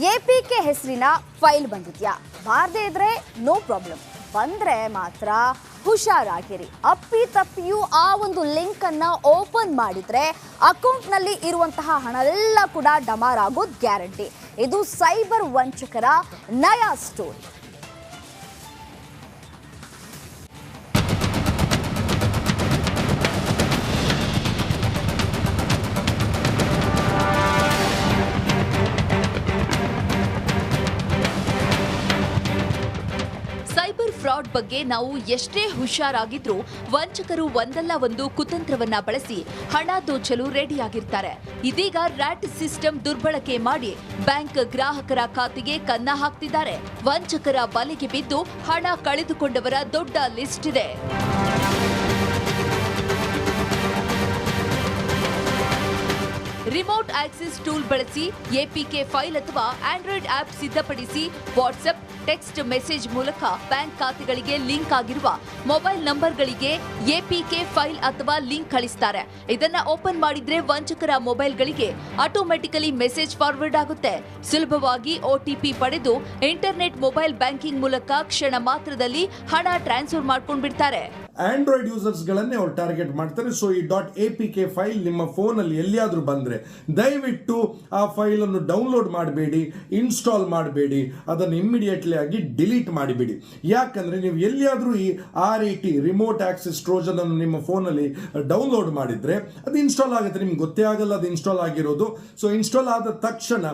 APK ಹೆಸರಿನ file ಬಂದಿದ್ಯಾ? ಬಾರದೇ ಇದ್ರೆ ನೋ ಪ್ರಾಬ್ಲಮ್, ಬಂದ್ರೆ ಮಾತ್ರ ಹುಷಾರಾಗಿರಿ. ಅಪ್ಪಿ ತಪ್ಪಿಯೂ ಆ ಒಂದು ಲಿಂಕ್ ಅನ್ನ ಓಪನ್ ಮಾಡಿದ್ರೆ ಅಕೌಂಟ್ ನಲ್ಲಿ ಇರುವಂತಹ ಹಣ ಎಲ್ಲ ಕೂಡ ಡಮಾರ್ ಆಗೋದು ಗ್ಯಾರಂಟಿ. ಇದು ಸೈಬರ್ ವಂಚಕರ ನಯಾ ಸ್ಟೋರಿ. ಸೈಬರ್ ಫ್ರಾಡ್ ಬಗ್ಗೆ ನಾವು ಎಷ್ಟೇ ಹುಷಾರಾಗಿದ್ರೂ ವಂಚಕರು ಒಂದಲ್ಲ ಒಂದು ಕುತಂತ್ರವನ್ನ ಬಳಸಿ ಹಣ ದೋಚಲು ರೆಡಿಯಾಗಿರ್ತಾರೆ. ಇದೀಗ ರ್ಯಾಟ್ ಸಿಸ್ಟಮ್ ದುರ್ಬಳಕೆ ಮಾಡಿ ಬ್ಯಾಂಕ್ ಗ್ರಾಹಕರ ಖಾತೆಗೆ ಕನ್ನ ಹಾಕ್ತಿದ್ದಾರೆ. ವಂಚಕರ ಬಲೆಗೆ ಬಿದ್ದು ಹಣ ಕಳೆದುಕೊಂಡವರ ದೊಡ್ಡ ಲಿಸ್ಟ್ ಇದೆ. ರಿಮೋಟ್ ಆಕ್ಸೆಸ್ ಟೂಲ್ ಬಳಸಿ ಎಪಿಕೆ ಫೈಲ್ ಅಥವಾ ಆಂಡ್ರಾಯ್ಡ್ ಆಪ್ ಸಿದ್ಧಪಡಿಸಿ ವಾಟ್ಸ್ಆಪ್, ಟೆಕ್ಸ್ಟ್ ಮೆಸೇಜ್ ಮೂಲಕ ಬ್ಯಾಂಕ್ ಖಾತೆಗಳಿಗೆ ಲಿಂಕ್ ಆಗಿರುವ ಮೊಬೈಲ್ ನಂಬರ್ಗಳಿಗೆ ಎಪಿಕೆ ಫೈಲ್ ಅಥವಾ ಲಿಂಕ್ ಕಳಿಸ್ತಾರೆ. ಇದನ್ನ ಓಪನ್ ಮಾಡಿದ್ರೆ ವಂಚಕರ ಮೊಬೈಲ್ಗಳಿಗೆ ಆಟೋಮ್ಯಾಟಿಕಲಿ ಮೆಸೇಜ್ ಫಾರ್ವರ್ಡ್ ಆಗುತ್ತೆ. ಸುಲಭವಾಗಿ ಒಟಿಪಿ ಪಡೆದು ಇಂಟರ್ನೆಟ್ ಮೊಬೈಲ್ ಬ್ಯಾಂಕಿಂಗ್ ಮೂಲಕ ಕ್ಷಣ ಮಾತ್ರದಲ್ಲಿ ಹಣ ಟ್ರಾನ್ಸ್ಫರ್ ಮಾಡ್ಕೊಂಡು ಬಿಡ್ತಾರೆ. ಆಂಡ್ರಾಯ್ಡ್ ಯೂಸರ್ಸ್ಗಳನ್ನೇ ಅವ್ರು ಟಾರ್ಗೆಟ್ ಮಾಡ್ತಾರೆ. ಸೊ ಈ .apk ಫೈಲ್ ನಿಮ್ಮ ಫೋನಲ್ಲಿ ಎಲ್ಲಿಯಾದರೂ ಬಂದರೆ ದಯವಿಟ್ಟು ಆ ಫೈಲನ್ನು ಡೌನ್ಲೋಡ್ ಮಾಡಬೇಡಿ, ಇನ್ಸ್ಟಾಲ್ ಮಾಡಬೇಡಿ, ಅದನ್ನು ಇಮ್ಮಿಡಿಯೇಟ್ಲಿ ಆಗಿ ಡಿಲೀಟ್ ಮಾಡಿಬಿಡಿ. ಯಾಕಂದರೆ ನೀವು ಎಲ್ಲಿಯಾದರೂ ಈ RAT ರಿಮೋಟ್ ಆಕ್ಸೆಸ್ ಟ್ರೋಜನ್ ಅನ್ನು ನಿಮ್ಮ ಫೋನಲ್ಲಿ ಡೌನ್ಲೋಡ್ ಮಾಡಿದರೆ ಅದು ಇನ್ಸ್ಟಾಲ್ ಆಗುತ್ತೆ. ನಿಮ್ಗೆ ಗೊತ್ತೇ ಆಗಲ್ಲ ಅದು ಇನ್ಸ್ಟಾಲ್ ಆಗಿರೋದು. ಸೊ ಇನ್ಸ್ಟಾಲ್ ಆದ ತಕ್ಷಣ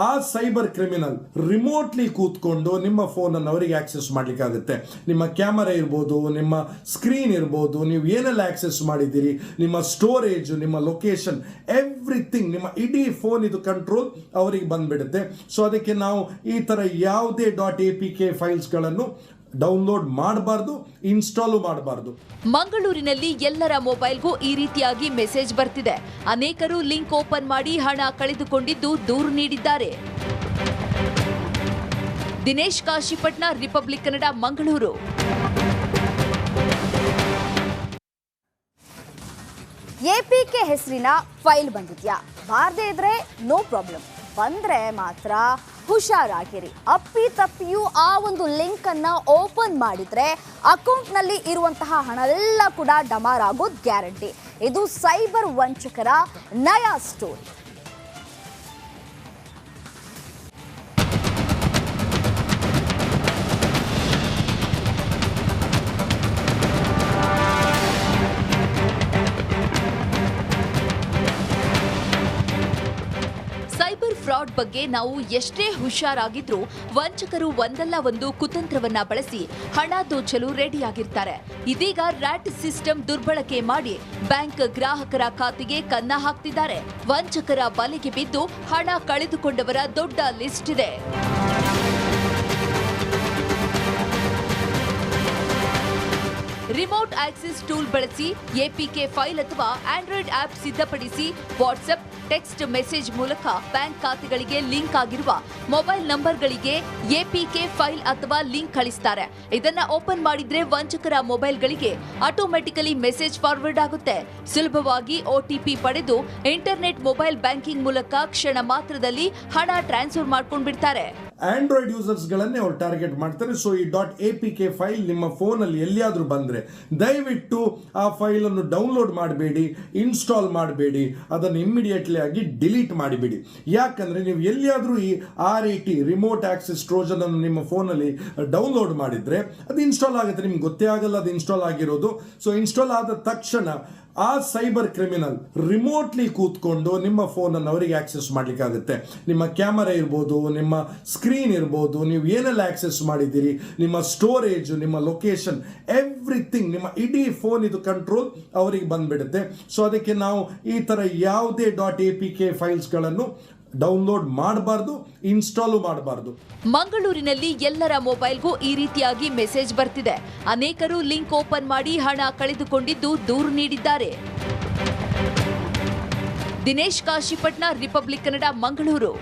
ಆ ಸೈಬರ್ ಕ್ರಿಮಿನಲ್ ರಿಮೋಟ್ಲಿ ಕೂತ್ಕೊಂಡು ನಿಮ್ಮ ಫೋನನ್ನು ಅವರಿಗೆ ಆಕ್ಸೆಸ್ ಮಾಡಲಿಕ್ಕಾಗುತ್ತೆ. ನಿಮ್ಮ ಕ್ಯಾಮರಾ ಇರ್ಬೋದು, ನಿಮ್ಮ ಸ್ಕ್ರೀನ್ ಇರ್ಬೋದು, ನೀವು ಏನೆಲ್ಲ ಆಕ್ಸೆಸ್ ಮಾಡಿದ್ದೀರಿ, ನಿಮ್ಮ ಸ್ಟೋರೇಜ್, ನಿಮ್ಮ ಲೊಕೇಶನ್, ಎವ್ರಿಥಿಂಗ್, ನಿಮ್ಮ ಇಡೀ ಫೋನ್ ಇದು ಕಂಟ್ರೋಲ್ ಅವರಿಗೆ ಬಂದ್ಬಿಡುತ್ತೆ. ಸೊ ಅದಕ್ಕೆ ನಾವು ಈ ಥರ ಯಾವುದೇ .apk ಫೈಲ್ಸ್ಗಳನ್ನು ಡೌನ್ಲೋಡ್ ಮಾಡಬಾರ್ದು, ಇನ್ಸ್ಟಾಲು ಮಾಡಬಾರ್ದು. ಮಂಗಳೂರಿನಲ್ಲಿ ಎಲ್ಲರ ಮೊಬೈಲ್ಗೂ ಈ ರೀತಿಯಾಗಿ ಮೆಸೇಜ್ ಬರ್ತಿದೆ. ಅನೇಕರು ಲಿಂಕ್ ಓಪನ್ ಮಾಡಿ ಹಣ ಕಳೆದುಕೊಂಡಿದ್ದು ದೂರು ನೀಡಿದ್ದಾರೆ. ದಿನೇಶ್ ಕಾಶಿಪಟ್ನ, ರಿಪಬ್ಲಿಕ್ ಕನ್ನಡ, ಮಂಗಳೂರು. ಎಪಿಕೆ ಹೆಸರಿನ ಫೈಲ್ ಬಂದಿದ್ಯಾ? ಬಾರದೇ ಇದ್ರೆ ನೋ ಪ್ರಾಬ್ಲಮ್, ಬಂದ್ರೆ ಮಾತ್ರ ಹುಷಾರಾಗಿರಿ. ಅಪ್ಪಿ ತಪ್ಪಿಯೂ ಆ ಒಂದು ಲಿಂಕ್ ಅನ್ನ ಓಪನ್ ಮಾಡಿದ್ರೆ ಅಕೌಂಟ್ ನಲ್ಲಿ ಇರುವಂತಹ ಹಣ ಎಲ್ಲ ಕೂಡ ಡಮಾರ್ ಆಗೋದು ಗ್ಯಾರಂಟಿ. ಇದು ಸೈಬರ್ ವಂಚಕರ ನಯಾ ಸ್ಟೋರಿ. ಸೈಬರ್ ಫ್ರಾಡ್ ಬಗ್ಗೆ ನಾವು ಎಷ್ಟೇ ಹುಷಾರಾಗಿದ್ರೂ ವಂಚಕರು ಒಂದಲ್ಲ ಒಂದು ಕುತಂತ್ರವನ್ನ ಬಳಸಿ ಹಣ ದೋಚಲು ರೆಡಿಯಾಗಿರ್ತಾರೆ. ಇದೀಗ ರ್ಯಾಟ್ ಸಿಸ್ಟಮ್ ದುರ್ಬಳಕೆ ಮಾಡಿ ಬ್ಯಾಂಕ್ ಗ್ರಾಹಕರ ಖಾತೆಗೆ ಕನ್ನ ಹಾಕ್ತಿದ್ದಾರೆ. ವಂಚಕರ ಬಲೆಗೆ ಬಿದ್ದು ಹಣ ಕಳೆದುಕೊಂಡವರ ದೊಡ್ಡ ಲಿಸ್ಟ್ ಇದೆ. ರಿಮೋಟ್ ಆಕ್ಸೆಸ್ ಟೂಲ್ ಬಳಸಿ ಎಪಿಕೆ ಫೈಲ್ ಅಥವಾ ಆಂಡ್ರಾಯ್ಡ್ ಆಪ್ ಸಿದ್ಧಪಡಿಸಿ ವಾಟ್ಸ್ಆಪ್, ಟೆಕ್ಸ್ಟ್ ಮೆಸೇಜ್ ಮೂಲಕ ಬ್ಯಾಂಕ್ ಖಾತೆಗಳಿಗೆ ಲಿಂಕ್ ಆಗಿರುವ ಮೊಬೈಲ್ ನಂಬರ್ಗಳಿಗೆ ಎಪಿಕೆ ಫೈಲ್ ಅಥವಾ ಲಿಂಕ್ ಕಳಿಸ್ತಾರೆ. ಇದನ್ನ ಓಪನ್ ಮಾಡಿದ್ರೆ ವಂಚಕರ ಮೊಬೈಲ್ಗಳಿಗೆ ಆಟೋಮ್ಯಾಟಿಕಲಿ ಮೆಸೇಜ್ ಫಾರ್ವರ್ಡ್ ಆಗುತ್ತೆ. ಸುಲಭವಾಗಿ ಒಟಿಪಿ ಪಡೆದು ಇಂಟರ್ನೆಟ್ ಮೊಬೈಲ್ ಬ್ಯಾಂಕಿಂಗ್ ಮೂಲಕ ಕ್ಷಣ ಮಾತ್ರದಲ್ಲಿ ಹಣ ಟ್ರಾನ್ಸ್ಫರ್ ಮಾಡ್ಕೊಂಡು ಬಿಡ್ತಾರೆ. ಆಂಡ್ರಾಯ್ಡ್ ಯೂಸರ್ಸ್ಗಳನ್ನೇ ಅವ್ರು ಟಾರ್ಗೆಟ್ ಮಾಡ್ತಾರೆ. ಸೊ ಈ .apk ಫೈಲ್ ನಿಮ್ಮ ಫೋನಲ್ಲಿ ಎಲ್ಲಿಯಾದರೂ ಬಂದರೆ ದಯವಿಟ್ಟು ಆ ಫೈಲನ್ನು ಡೌನ್ಲೋಡ್ ಮಾಡಬೇಡಿ, ಇನ್ಸ್ಟಾಲ್ ಮಾಡಬೇಡಿ, ಅದನ್ನು ಇಮ್ಮಿಡಿಯೇಟ್ಲಿ ಆಗಿ ಡಿಲೀಟ್ ಮಾಡಿಬಿಡಿ. ಯಾಕಂದರೆ ನೀವು ಎಲ್ಲಿಯಾದರೂ ಈ RAT ರಿಮೋಟ್ ಆಕ್ಸೆಸ್ ಟ್ರೋಜನ್ ಅನ್ನು ನಿಮ್ಮ ಫೋನಲ್ಲಿ ಡೌನ್ಲೋಡ್ ಮಾಡಿದರೆ ಅದು ಇನ್ಸ್ಟಾಲ್ ಆಗುತ್ತೆ. ನಿಮ್ಗೆ ಗೊತ್ತೇ ಆಗಲ್ಲ ಅದು ಇನ್ಸ್ಟಾಲ್ ಆಗಿರೋದು. ಸೊ ಇನ್ಸ್ಟಾಲ್ ಆದ ತಕ್ಷಣ ಆ ಸೈಬರ್ ಕ್ರಿಮಿನಲ್ ರಿಮೋಟ್ಲಿ ಕೂತ್ಕೊಂಡು ನಿಮ್ಮ ಫೋನನ್ನು ಅವರಿಗೆ ಆಕ್ಸೆಸ್ ಮಾಡಲಿಕ್ಕಾಗುತ್ತೆ. ನಿಮ್ಮ ಕ್ಯಾಮರಾ ಇರ್ಬೋದು, ನಿಮ್ಮ ಸ್ಕ್ರೀನ್ ಇರ್ಬೋದು, ನೀವು ಏನೆಲ್ಲ ಆಕ್ಸೆಸ್ ಮಾಡಿದ್ದೀರಿ, ನಿಮ್ಮ ಸ್ಟೋರೇಜ್, ನಿಮ್ಮ ಲೊಕೇಶನ್, ಎವ್ರಿಥಿಂಗ್, ನಿಮ್ಮ ಇಡೀ ಫೋನ್ ಇದು ಕಂಟ್ರೋಲ್ ಅವರಿಗೆ ಬಂದ್ಬಿಡುತ್ತೆ. ಸೊ ಅದಕ್ಕೆ ನಾವು ಈ ಥರ ಯಾವುದೇ .apk ಫೈಲ್ಸ್ಗಳನ್ನು ಡೌನ್ಲೋಡ್ ಮಾಡಬಾರ್ದು, ಇನ್ಸ್ಟಾಲು ಮಾಡಬಾರ್ದು. ಮಂಗಳೂರಿನಲ್ಲಿ ಎಲ್ಲರ ಮೊಬೈಲ್ಗೂ ಈ ರೀತಿಯಾಗಿ ಮೆಸೇಜ್ ಬರ್ತಿದೆ. ಅನೇಕರು ಲಿಂಕ್ ಓಪನ್ ಮಾಡಿ ಹಣ ಕಳೆದುಕೊಂಡಿದ್ದು ದೂರು ನೀಡಿದ್ದಾರೆ. ದಿನೇಶ್ ಕಾಶಿಪಟ್ನ, ರಿಪಬ್ಲಿಕ್ ಕನ್ನಡ, ಮಂಗಳೂರು.